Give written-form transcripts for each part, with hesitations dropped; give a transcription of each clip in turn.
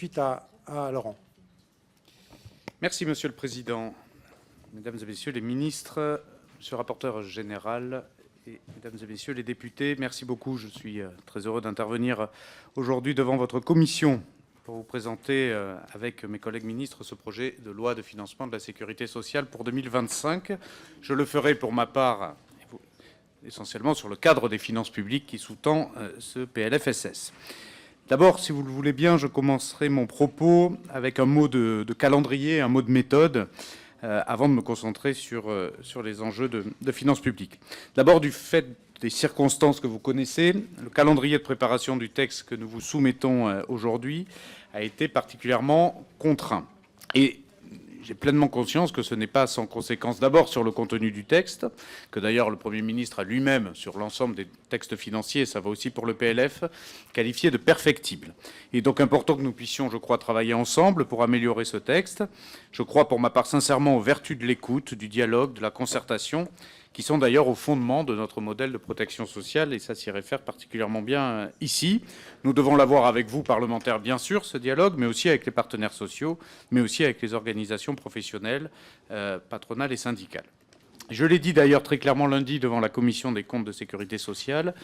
suite à Laurent. Merci, Monsieur le Président. Mesdames et Messieurs les ministres, Monsieur le rapporteur général et Mesdames et Messieurs les députés, merci beaucoup. Je suis très heureux d'intervenir aujourd'hui devant votre commission pour vous présenter avec mes collègues ministres ce projet de loi de financement de la sécurité sociale pour 2025. Je le ferai pour ma part essentiellement sur le cadre des finances publiques qui sous-tend ce PLFSS. D'abord, si vous le voulez bien, je commencerai mon propos avec un mot de calendrier, un mot de méthode, avant de me concentrer sur les enjeux de finances publiques. D'abord, du fait des circonstances que vous connaissez, le calendrier de préparation du texte que nous vous soumettons aujourd'hui a été particulièrement contraint. Et j'ai pleinement conscience que ce n'est pas sans conséquence d'abord sur le contenu du texte, que d'ailleurs le Premier ministre a lui-même, sur l'ensemble des textes financiers, ça va aussi pour le PLF, qualifié de perfectible. Il est donc important que nous puissions, je crois, travailler ensemble pour améliorer ce texte. Je crois pour ma part sincèrement aux vertus de l'écoute, du dialogue, de la concertation, qui sont d'ailleurs au fondement de notre modèle de protection sociale, et ça s'y réfère particulièrement bien ici. Nous devons l'avoir avec vous, parlementaires, bien sûr, ce dialogue, mais aussi avec les partenaires sociaux, mais aussi avec les organisations professionnelles, patronales et syndicales. Je l'ai dit d'ailleurs très clairement lundi devant la Commission des comptes de sécurité sociale,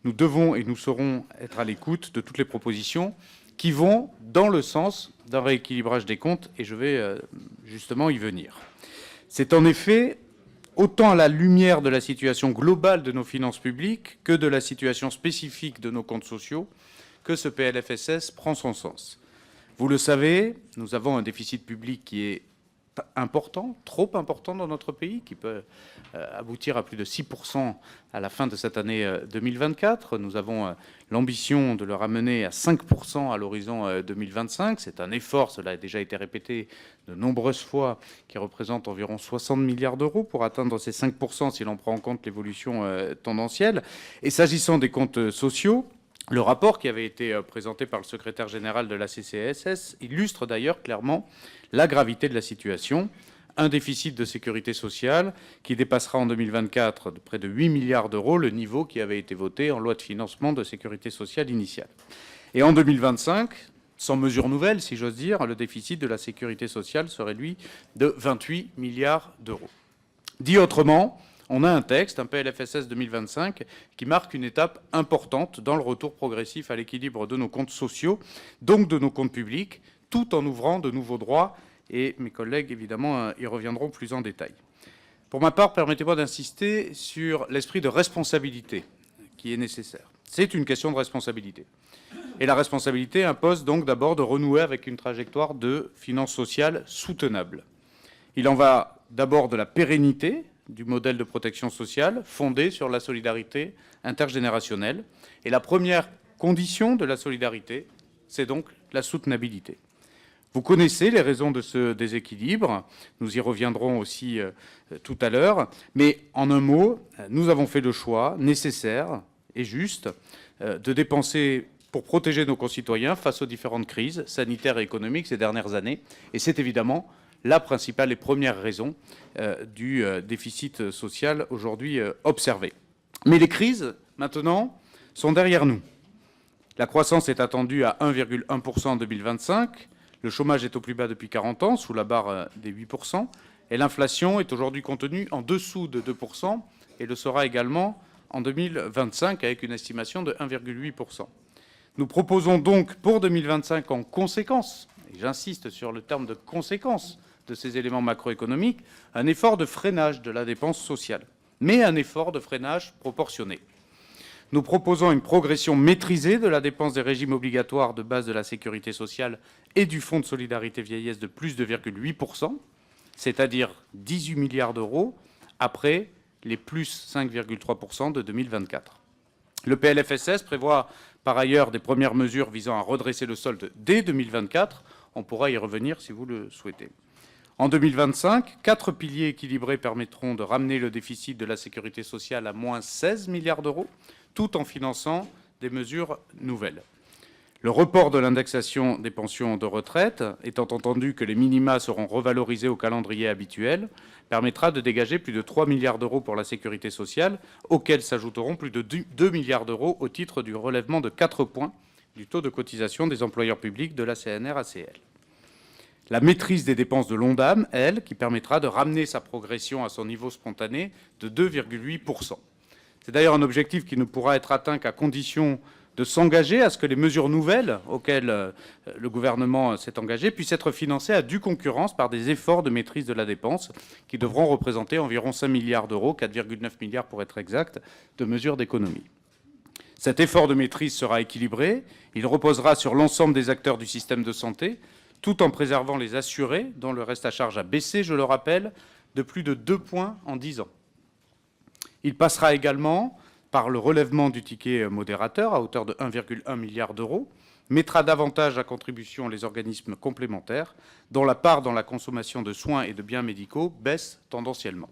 nous devons et nous saurons être à l'écoute de toutes les propositions qui vont dans le sens d'un rééquilibrage des comptes, et je vais justement y venir. C'est en effet autant à la lumière de la situation globale de nos finances publiques que de la situation spécifique de nos comptes sociaux que ce PLFSS prend son sens. Vous le savez, nous avons un déficit public qui est important, trop important dans notre pays, qui peut aboutir à plus de 6% à la fin de cette année 2024. Nous avons l'ambition de le ramener à 5% à l'horizon 2025. C'est un effort, cela a déjà été répété de nombreuses fois, qui représente environ 60 milliards d'euros pour atteindre ces 5% si l'on prend en compte l'évolution tendancielle. Et s'agissant des comptes sociaux, le rapport qui avait été présenté par le secrétaire général de la CCSS illustre d'ailleurs clairement la gravité de la situation. Un déficit de sécurité sociale qui dépassera en 2024 de près de 8 milliards d'euros le niveau qui avait été voté en loi de financement de sécurité sociale initiale. Et en 2025, sans mesure nouvelle, si j'ose dire, le déficit de la sécurité sociale serait, lui, de 28 milliards d'euros. Dit autrement, on a un texte, un PLFSS 2025, qui marque une étape importante dans le retour progressif à l'équilibre de nos comptes sociaux, donc de nos comptes publics, tout en ouvrant de nouveaux droits, et mes collègues, évidemment, y reviendront plus en détail. Pour ma part, permettez-moi d'insister sur l'esprit de responsabilité qui est nécessaire. C'est une question de responsabilité. Et la responsabilité impose donc d'abord de renouer avec une trajectoire de finances sociales soutenable. Il en va d'abord de la pérennité du modèle de protection sociale fondé sur la solidarité intergénérationnelle. Et la première condition de la solidarité, c'est donc la soutenabilité. Vous connaissez les raisons de ce déséquilibre, nous y reviendrons aussi tout à l'heure, mais en un mot, nous avons fait le choix nécessaire et juste de dépenser pour protéger nos concitoyens face aux différentes crises sanitaires et économiques ces dernières années, et c'est évidemment la principale et première raison du déficit social aujourd'hui observé. Mais les crises, maintenant, sont derrière nous. La croissance est attendue à 1,1% en 2025, le chômage est au plus bas depuis 40 ans, sous la barre des 8%, et l'inflation est aujourd'hui contenue en dessous de 2%, et le sera également en 2025, avec une estimation de 1,8%. Nous proposons donc pour 2025, en conséquence, et j'insiste sur le terme de conséquence, de ces éléments macroéconomiques, un effort de freinage de la dépense sociale, mais un effort de freinage proportionné. Nous proposons une progression maîtrisée de la dépense des régimes obligatoires de base de la sécurité sociale et du Fonds de solidarité vieillesse de plus de 2,8%, c'est-à-dire 18 milliards d'euros après les plus 5,3% de 2024. Le PLFSS prévoit par ailleurs des premières mesures visant à redresser le solde dès 2024. On pourra y revenir si vous le souhaitez. En 2025, 4 piliers équilibrés permettront de ramener le déficit de la sécurité sociale à moins 16 milliards d'euros, tout en finançant des mesures nouvelles. Le report de l'indexation des pensions de retraite, étant entendu que les minima seront revalorisés au calendrier habituel, permettra de dégager plus de 3 milliards d'euros pour la sécurité sociale, auxquels s'ajouteront plus de 2 milliards d'euros au titre du relèvement de 4 points du taux de cotisation des employeurs publics de la CNRACL. La maîtrise des dépenses de l'ONDAM, elle, qui permettra de ramener sa progression à son niveau spontané de 2,8%. C'est d'ailleurs un objectif qui ne pourra être atteint qu'à condition de s'engager à ce que les mesures nouvelles auxquelles le gouvernement s'est engagé puissent être financées à due concurrence par des efforts de maîtrise de la dépense qui devront représenter environ 5 milliards d'euros, 4,9 milliards pour être exact, de mesures d'économie. Cet effort de maîtrise sera équilibré, il reposera sur l'ensemble des acteurs du système de santé, tout en préservant les assurés, dont le reste à charge a baissé, je le rappelle, de plus de 2 points en 10 ans. Il passera également par le relèvement du ticket modérateur à hauteur de 1,1 milliard d'euros, mettra davantage à contribution les organismes complémentaires, dont la part dans la consommation de soins et de biens médicaux baisse tendanciellement.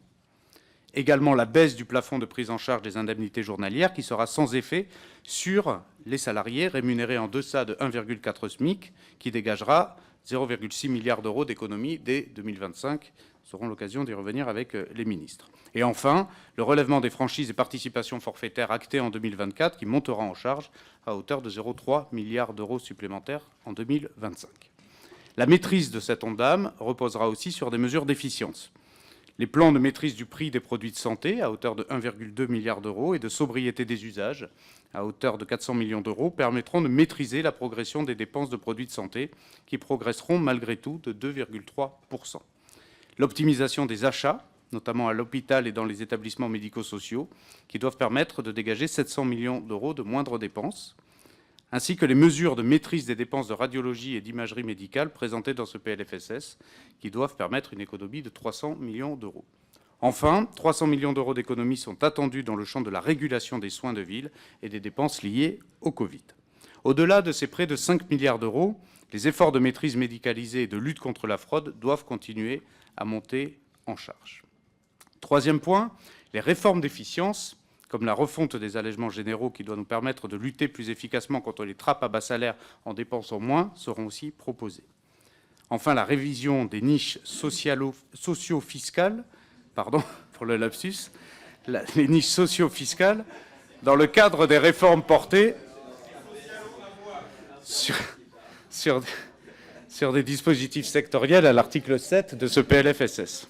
Également la baisse du plafond de prise en charge des indemnités journalières qui sera sans effet sur les salariés rémunérés en deçà de 1,4 SMIC, qui dégagera 0,6 milliard d'euros d'économies dès 2025. Nous aurons l'occasion d'y revenir avec les ministres. Et enfin, le relèvement des franchises et participations forfaitaires actées en 2024 qui montera en charge à hauteur de 0,3 milliard d'euros supplémentaires en 2025. La maîtrise de cet ONDAM reposera aussi sur des mesures d'efficience. Les plans de maîtrise du prix des produits de santé à hauteur de 1,2 milliard d'euros et de sobriété des usages à hauteur de 400 millions d'euros permettront de maîtriser la progression des dépenses de produits de santé qui progresseront malgré tout de 2,3%. L'optimisation des achats, notamment à l'hôpital et dans les établissements médico-sociaux, qui doivent permettre de dégager 700 millions d'euros de moindres dépenses, ainsi que les mesures de maîtrise des dépenses de radiologie et d'imagerie médicale présentées dans ce PLFSS, qui doivent permettre une économie de 300 millions d'euros. Enfin, 300 millions d'euros d'économies sont attendus dans le champ de la régulation des soins de ville et des dépenses liées au Covid. Au-delà de ces près de 5 milliards d'euros, les efforts de maîtrise médicalisée et de lutte contre la fraude doivent continuer à monter en charge. Troisième point, les réformes d'efficience, comme la refonte des allègements généraux qui doit nous permettre de lutter plus efficacement contre les trappes à bas salaire en dépensant moins, seront aussi proposées. Enfin, la révision des niches socio-fiscales, pardon pour le lapsus, les niches socio-fiscales, dans le cadre des réformes portées sur des dispositifs sectoriels à l'article 7 de ce PLFSS.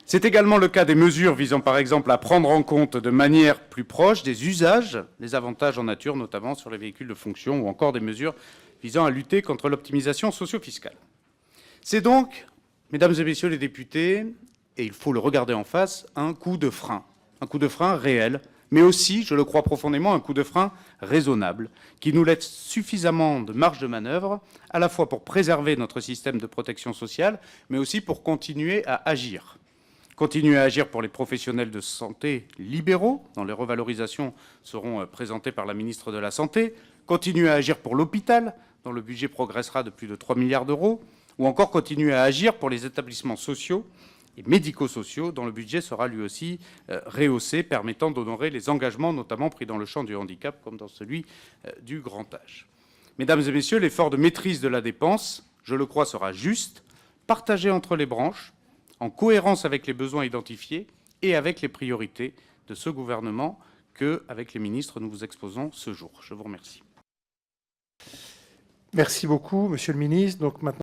C'est également le cas des mesures visant par exemple à prendre en compte de manière plus proche des usages, des avantages en nature, notamment sur les véhicules de fonction, ou encore des mesures visant à lutter contre l'optimisation socio-fiscale. C'est donc, mesdames et messieurs les députés, et il faut le regarder en face, un coup de frein réel, mais aussi, je le crois profondément, un coup de frein raisonnable, qui nous laisse suffisamment de marge de manœuvre, à la fois pour préserver notre système de protection sociale, mais aussi pour continuer à agir. Continuer à agir pour les professionnels de santé libéraux, dont les revalorisations seront présentées par la ministre de la Santé, continuer à agir pour l'hôpital, dont le budget progressera de plus de 3 milliards d'euros, ou encore continuer à agir pour les établissements sociaux et médico-sociaux, dont le budget sera lui aussi rehaussé, permettant d'honorer les engagements, notamment pris dans le champ du handicap, comme dans celui du grand âge. Mesdames et messieurs, l'effort de maîtrise de la dépense, je le crois, sera juste, partagé entre les branches, en cohérence avec les besoins identifiés et avec les priorités de ce gouvernement que, avec les ministres, nous vous exposons ce jour. Je vous remercie. Merci beaucoup, Monsieur le ministre. Donc, maintenant